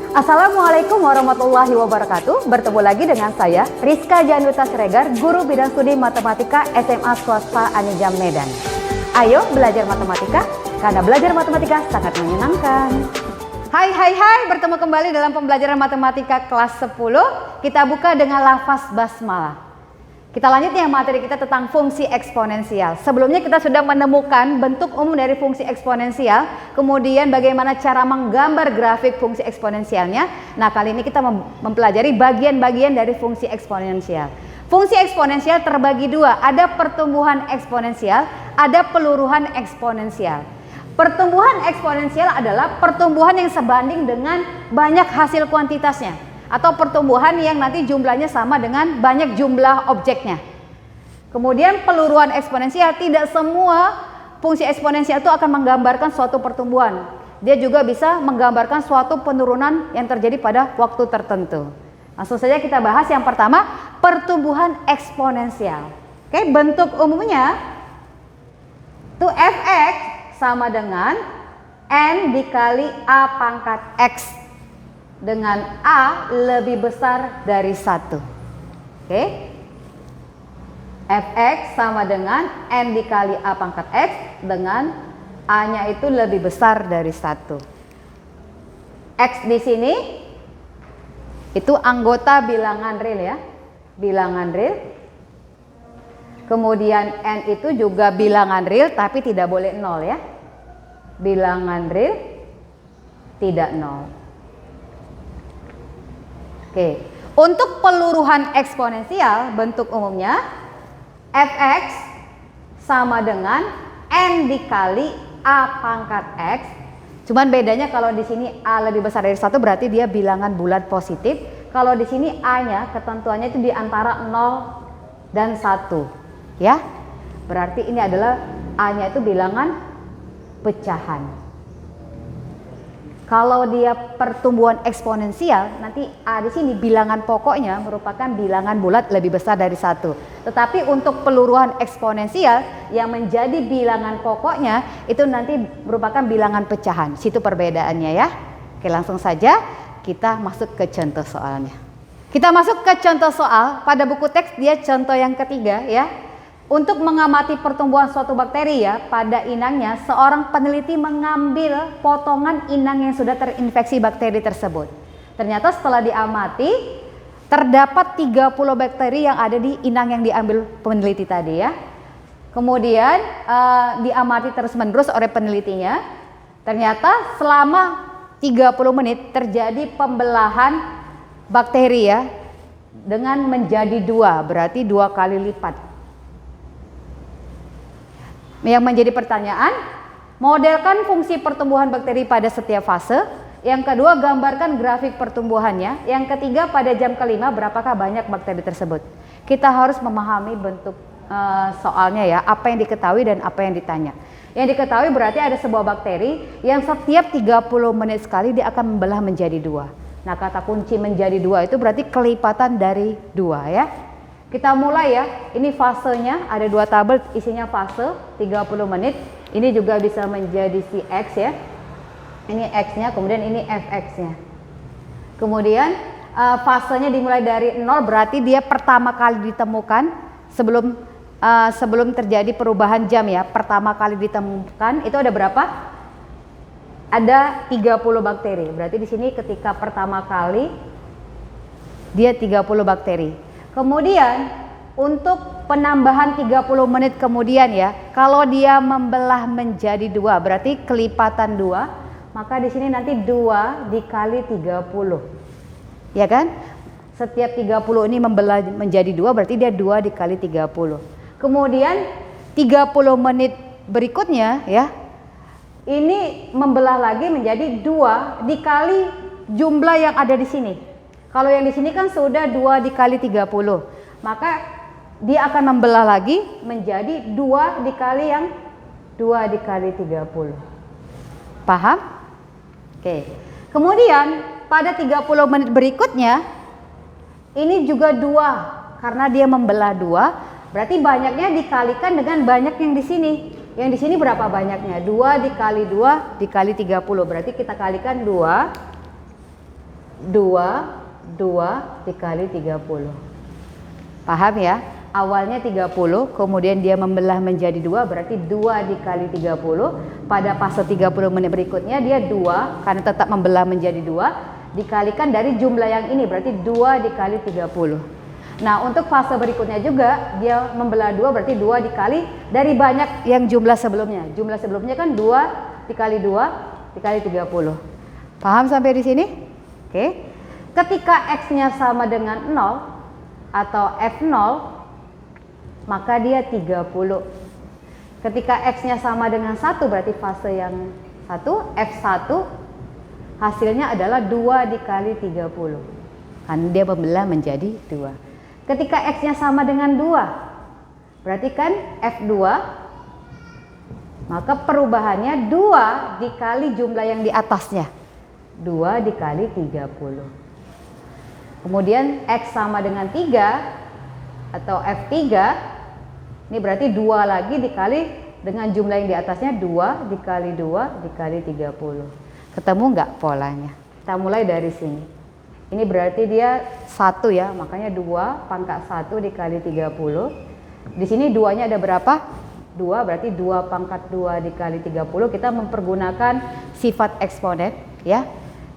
Assalamualaikum warahmatullahi wabarakatuh. Bertemu lagi dengan saya, Rizka Januta Siregar, Guru Bidang Studi Matematika SMA Swasta Anijam Medan. Ayo belajar matematika, karena belajar matematika sangat menyenangkan. Hai, bertemu kembali dalam pembelajaran matematika kelas 10. Kita buka dengan lafaz basmalah. Kita lanjut ya materi kita tentang fungsi eksponensial. Sebelumnya kita sudah menemukan bentuk umum dari fungsi eksponensial, kemudian bagaimana cara menggambar grafik fungsi eksponensialnya. Nah, kali ini kita mempelajari bagian-bagian dari fungsi eksponensial. Fungsi eksponensial terbagi dua, ada pertumbuhan eksponensial, ada peluruhan eksponensial. Pertumbuhan eksponensial adalah pertumbuhan yang sebanding dengan banyak hasil kuantitasnya, atau pertumbuhan yang nanti jumlahnya sama dengan banyak jumlah objeknya. Kemudian peluruhan eksponensial, tidak semua fungsi eksponensial itu akan menggambarkan suatu pertumbuhan. Dia juga bisa menggambarkan suatu penurunan yang terjadi pada waktu tertentu. Langsung saja kita bahas yang pertama, pertumbuhan eksponensial. Oke, bentuk umumnya itu fx sama dengan n dikali a pangkat x, dengan A lebih besar dari 1. Oke. Fx sama dengan N dikali A pangkat X dengan A-nya itu lebih besar dari 1. X di sini itu anggota bilangan real ya. Bilangan real. Kemudian N itu juga bilangan real tapi tidak boleh 0 ya. Bilangan real tidak 0. Oke, untuk peluruhan eksponensial bentuk umumnya fx sama dengan n dikali a pangkat x. Cuman bedanya kalau di sini a lebih besar dari 1 berarti dia bilangan bulat positif. Kalau di sini a-nya ketentuannya itu di antara 0 dan 1. Ya. Berarti ini adalah a-nya itu bilangan pecahan. Kalau dia pertumbuhan eksponensial, nanti A di sini bilangan pokoknya merupakan bilangan bulat lebih besar dari 1. Tetapi untuk peluruhan eksponensial yang menjadi bilangan pokoknya itu nanti merupakan bilangan pecahan. Situ perbedaannya ya. Oke, langsung saja kita masuk ke contoh soalnya. Kita masuk ke contoh soal. Pada buku teks dia contoh yang ketiga ya. Untuk mengamati pertumbuhan suatu bakteri ya, pada inangnya seorang peneliti mengambil potongan inang yang sudah terinfeksi bakteri tersebut. Ternyata setelah diamati terdapat 30 bakteri yang ada di inang yang diambil peneliti tadi ya. Kemudian diamati terus-menerus oleh penelitinya. Ternyata selama 30 menit terjadi pembelahan bakteri ya dengan menjadi 2, berarti 2 kali lipat. Yang menjadi pertanyaan, modelkan fungsi pertumbuhan bakteri pada setiap fase. Yang kedua, gambarkan grafik pertumbuhannya. Yang ketiga, pada jam kelima berapakah banyak bakteri tersebut. Kita harus memahami bentuk soalnya ya, apa yang diketahui dan apa yang ditanya. Yang diketahui berarti ada sebuah bakteri yang setiap 30 menit sekali dia akan membelah menjadi 2. Nah, kata kunci menjadi 2 itu berarti kelipatan dari 2 ya. Kita mulai ya, ini fasenya, ada 2 tabel isinya fase 30 menit. Ini juga bisa menjadi si X ya. Ini X-nya, kemudian ini Fx-nya. Kemudian fasenya dimulai dari 0, berarti dia pertama kali ditemukan sebelum terjadi perubahan jam ya. Pertama kali ditemukan itu ada berapa? Ada 30 bakteri. Berarti di sini ketika pertama kali dia 30 bakteri. Kemudian untuk penambahan 30 menit kemudian ya, kalau dia membelah menjadi 2 berarti kelipatan 2, maka di sini nanti 2 dikali 30. Ya kan? Setiap 30 ini membelah menjadi 2 berarti dia 2 dikali 30. Kemudian 30 menit berikutnya ya, ini membelah lagi menjadi 2 dikali jumlah yang ada di sini. Kalau yang di sini kan sudah 2 dikali 30, maka dia akan membelah lagi menjadi 2 dikali yang 2 dikali 30. Paham? Oke. Kemudian pada 30 menit berikutnya ini juga 2 karena dia membelah 2, berarti banyaknya dikalikan dengan banyak yang di sini. Yang di sini berapa banyaknya? 2 dikali 2 dikali 30, berarti kita kalikan 2 2 dikali 30. Paham ya? Awalnya 30, kemudian dia membelah menjadi 2, berarti 2 dikali 30. Pada fase 30 menit berikutnya dia 2, karena tetap membelah menjadi 2, dikalikan dari jumlah yang ini, berarti 2 dikali 30. Nah, untuk fase berikutnya juga dia membelah 2, berarti 2 dikali dari banyak yang jumlah sebelumnya. Jumlah sebelumnya kan 2 dikali 2 dikali 30. Paham sampai di sini? Oke. Ketika X-nya sama dengan 0 atau F0, maka dia 30. Ketika X-nya sama dengan 1, berarti fase yang 1, F1, hasilnya adalah 2 dikali 30. Kan dia membelah menjadi 2. Ketika X-nya sama dengan 2, berarti kan F2, maka perubahannya 2 dikali jumlah yang di atasnya. 2 dikali 30. Kemudian X sama dengan 3 atau F3, ini berarti 2 lagi dikali dengan jumlah yang di atasnya, 2 dikali 2 dikali 30. Ketemu nggak polanya? Kita mulai dari sini. Ini berarti dia 1 ya, makanya 2 pangkat 1 dikali 30. Di sini 2-nya ada berapa? 2, berarti 2 pangkat 2 dikali 30. Kita mempergunakan sifat eksponen ya.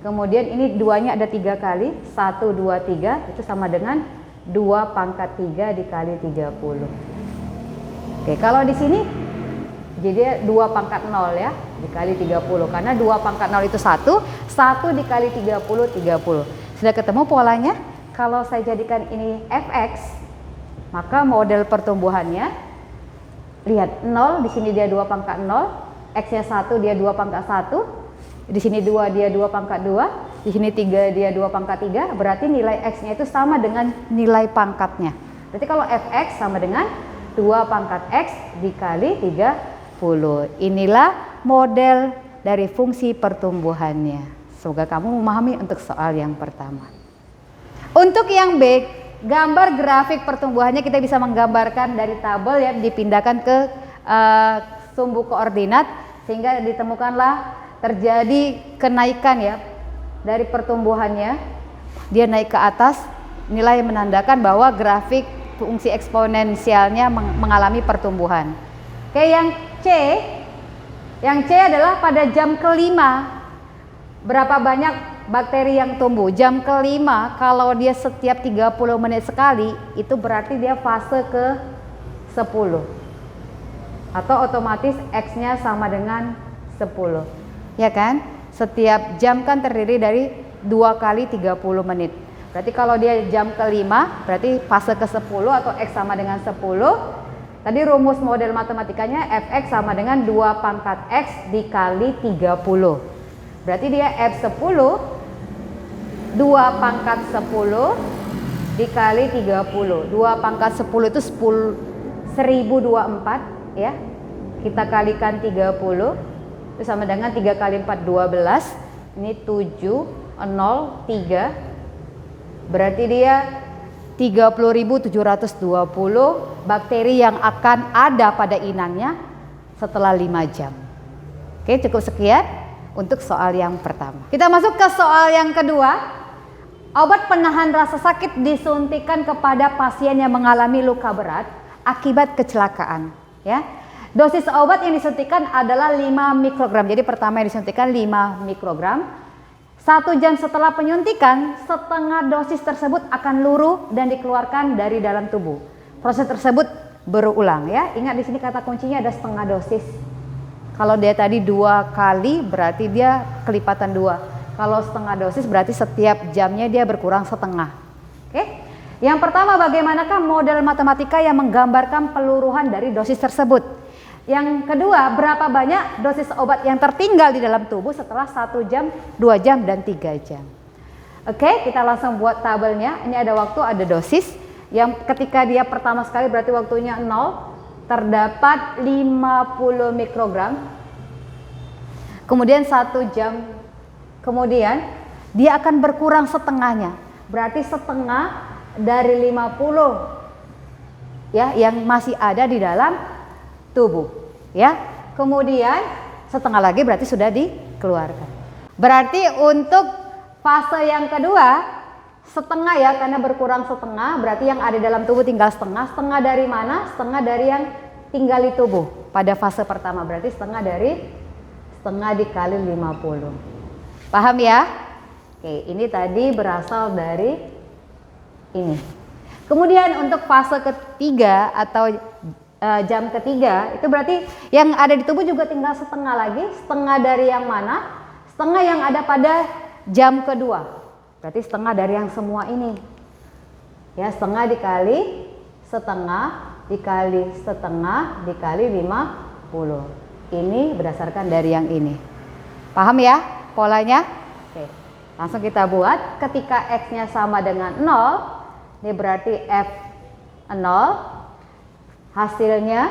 Kemudian ini 2-nya ada 3 kali, 1, 2, 3, itu sama dengan 2 pangkat 3 dikali 30. Oke, kalau di sini jadi 2 pangkat 0 ya, dikali 30. Karena 2 pangkat 0 itu 1, 1 dikali 30, 30. Sudah ketemu polanya? Kalau saya jadikan ini fx, maka model pertumbuhannya, lihat 0, di sini dia 2 pangkat 0, x-nya 1, dia 2 pangkat 1, di sini 2 dia 2 pangkat 2, di sini 3 dia 2 pangkat 3, berarti nilai X-nya itu sama dengan nilai pangkatnya. Berarti kalau Fx sama dengan 2 pangkat X dikali 30. Inilah model dari fungsi pertumbuhannya. Semoga kamu memahami untuk soal yang pertama. Untuk yang B, gambar grafik pertumbuhannya kita bisa menggambarkan dari tabel ya, dipindahkan ke sumbu koordinat, sehingga ditemukanlah terjadi kenaikan ya dari pertumbuhannya, dia naik ke atas, nilai menandakan bahwa grafik fungsi eksponensialnya mengalami pertumbuhan. Oke, yang C adalah pada jam kelima, berapa banyak bakteri yang tumbuh. Jam kelima, kalau dia setiap 30 menit sekali, itu berarti dia fase ke 10, atau otomatis X-nya sama dengan 10. Ya kan? Setiap jam kan terdiri dari 2 kali 30 menit. Berarti kalau dia jam kelima, berarti fase ke 10 atau X sama dengan 10. Tadi rumus model matematikanya Fx sama dengan 2 pangkat X dikali 30. Berarti dia F10, 2 pangkat 10 dikali 30. 2 pangkat 10 itu 1024 ya. Kita kalikan 30. Itu sama dengan 3 kali 4, 12. Ini 7, 0, 3. Berarti dia 30.720 bakteri yang akan ada pada inangnya setelah 5 jam. Oke, cukup sekian untuk soal yang pertama. Kita masuk ke soal yang kedua. Obat penahan rasa sakit disuntikan kepada pasien yang mengalami luka berat akibat kecelakaan ya. Dosis obat yang disuntikan adalah 5 mikrogram. Jadi pertama yang disuntikan 5 mikrogram. 1 jam setelah penyuntikan, setengah dosis tersebut akan luruh dan dikeluarkan dari dalam tubuh. Proses tersebut berulang ya. Ingat di sini kata kuncinya ada setengah dosis. Kalau dia tadi 2 kali, berarti dia kelipatan 2. Kalau setengah dosis berarti setiap jamnya dia berkurang setengah. Oke? Yang pertama, bagaimanakah model matematika yang menggambarkan peluruhan dari dosis tersebut? Yang kedua, berapa banyak dosis obat yang tertinggal di dalam tubuh setelah 1 jam, 2 jam, dan 3 jam. Oke, kita langsung buat tabelnya. Ini ada waktu, ada dosis. Yang ketika dia pertama sekali berarti waktunya 0, terdapat 50 mikrogram. Kemudian 1 jam kemudian dia akan berkurang setengahnya. Berarti setengah dari 50 ya yang masih ada di dalam tubuh ya. Kemudian setengah lagi berarti sudah dikeluarkan. Berarti untuk Fase yang kedua, setengah ya, karena berkurang setengah, berarti yang ada dalam tubuh tinggal setengah. Setengah dari mana? Setengah dari yang tinggal di tubuh. Pada fase pertama, berarti setengah dikali 50. Paham ya? Oke, ini tadi berasal dari ini. Kemudian untuk fase ketiga atau jam ketiga, itu berarti yang ada di tubuh juga tinggal setengah lagi. Setengah dari yang mana? Setengah yang ada pada jam kedua. Berarti setengah dari yang semua ini. Ya, setengah dikali setengah dikali setengah dikali 50. Ini berdasarkan dari yang ini. Paham ya polanya? Oke, langsung kita buat. Ketika X-nya sama dengan 0, ini berarti F0 hasilnya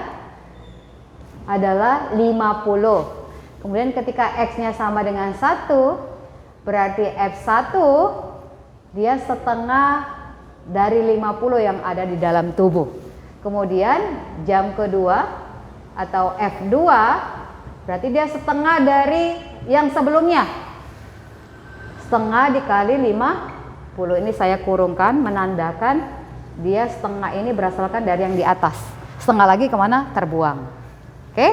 adalah 50. Kemudian ketika X-nya sama dengan 1, berarti F1 dia setengah dari 50 yang ada di dalam tubuh. Kemudian jam kedua atau F2 berarti dia setengah dari yang sebelumnya. Setengah dikali 50. Ini saya kurungkan menandakan dia setengah ini berasalkan dari yang di atas. Setengah lagi kemana? Terbuang. Oke.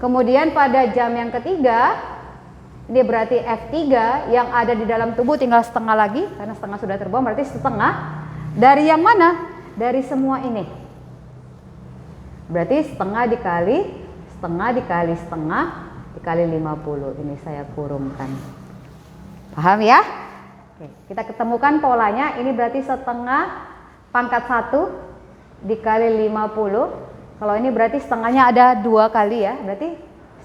Kemudian pada jam yang ketiga, ini berarti F3 yang ada di dalam tubuh tinggal setengah lagi, karena setengah sudah terbuang, berarti setengah dari yang mana? Dari semua ini. Berarti setengah dikali setengah dikali 50. Ini saya kurungkan. Paham ya? Oke, kita ketemukan polanya. Ini berarti setengah pangkat 1 dikali 50. Kalau ini berarti setengahnya ada 2 kali ya. Berarti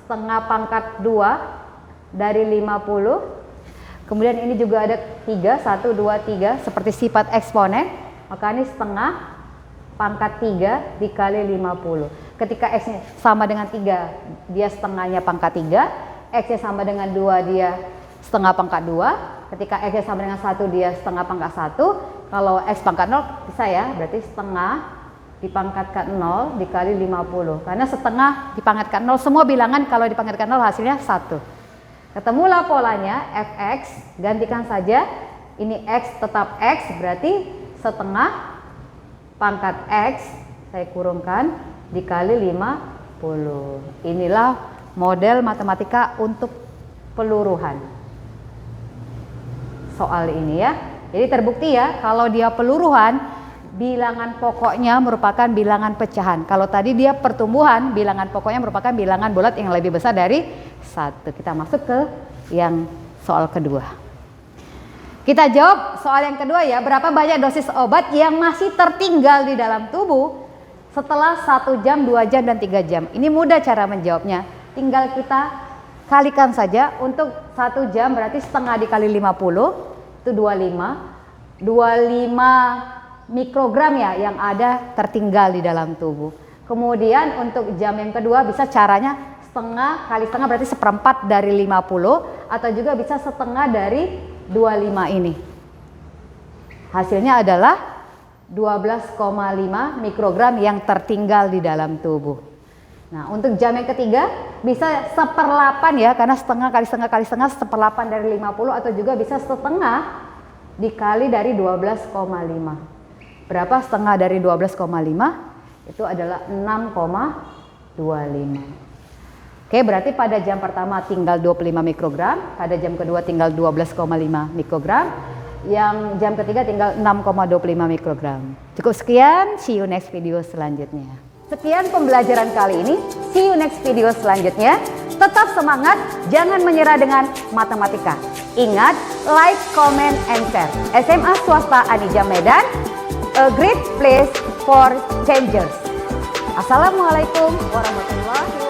setengah pangkat 2 dari 50. Kemudian ini juga ada 3, 1, 2, 3 seperti sifat eksponen. Maka ini setengah pangkat 3 dikali 50. Ketika X-nya sama dengan 3, dia setengahnya pangkat 3. X-nya sama dengan 2, dia setengah pangkat 2. Ketika X-nya sama dengan 1, dia setengah pangkat 1. Kalau X pangkat 0 bisa ya, berarti setengah dipangkatkan 0 dikali 50. Karena setengah dipangkatkan 0, semua bilangan kalau dipangkatkan 0 hasilnya 1. Ketemulah polanya Fx, gantikan saja. Ini X tetap X, berarti setengah pangkat X, saya kurungkan, dikali 50. Inilah model matematika untuk peluruhan. Soal ini ya. Jadi terbukti ya, kalau dia peluruhan, bilangan pokoknya merupakan bilangan pecahan. Kalau tadi dia pertumbuhan, bilangan pokoknya merupakan bilangan bulat yang lebih besar dari 1. Kita masuk ke yang soal kedua. Kita jawab soal yang kedua ya. Berapa banyak dosis obat yang masih tertinggal di dalam tubuh setelah 1 jam, 2 jam, dan 3 jam? Ini mudah cara menjawabnya. Tinggal kita kalikan saja. Untuk 1 jam berarti setengah dikali 50, itu 25 mikrogram ya yang ada tertinggal di dalam tubuh. Kemudian untuk jam yang kedua bisa caranya setengah kali setengah berarti 1/4 dari 50, atau juga bisa setengah dari 25 ini. Hasilnya adalah 12,5 mikrogram yang tertinggal di dalam tubuh. Nah, untuk jam yang ketiga bisa 1/8 ya, karena setengah kali setengah kali setengah 1/8 dari 50, atau juga bisa setengah dikali dari 12,5. Berapa setengah dari 12,5? Itu adalah 6,25. Oke, berarti pada jam pertama tinggal 25 mikrogram, pada jam kedua tinggal 12,5 mikrogram, yang jam ketiga tinggal 6,25 mikrogram. Cukup sekian, see you next video selanjutnya. Sekian pembelajaran kali ini, see you next video selanjutnya. Tetap semangat, jangan menyerah dengan matematika. Ingat, like, comment, and share. SMA Swasta Anijam Medan, a great place for changers. Assalamualaikum warahmatullahi wabarakatuh.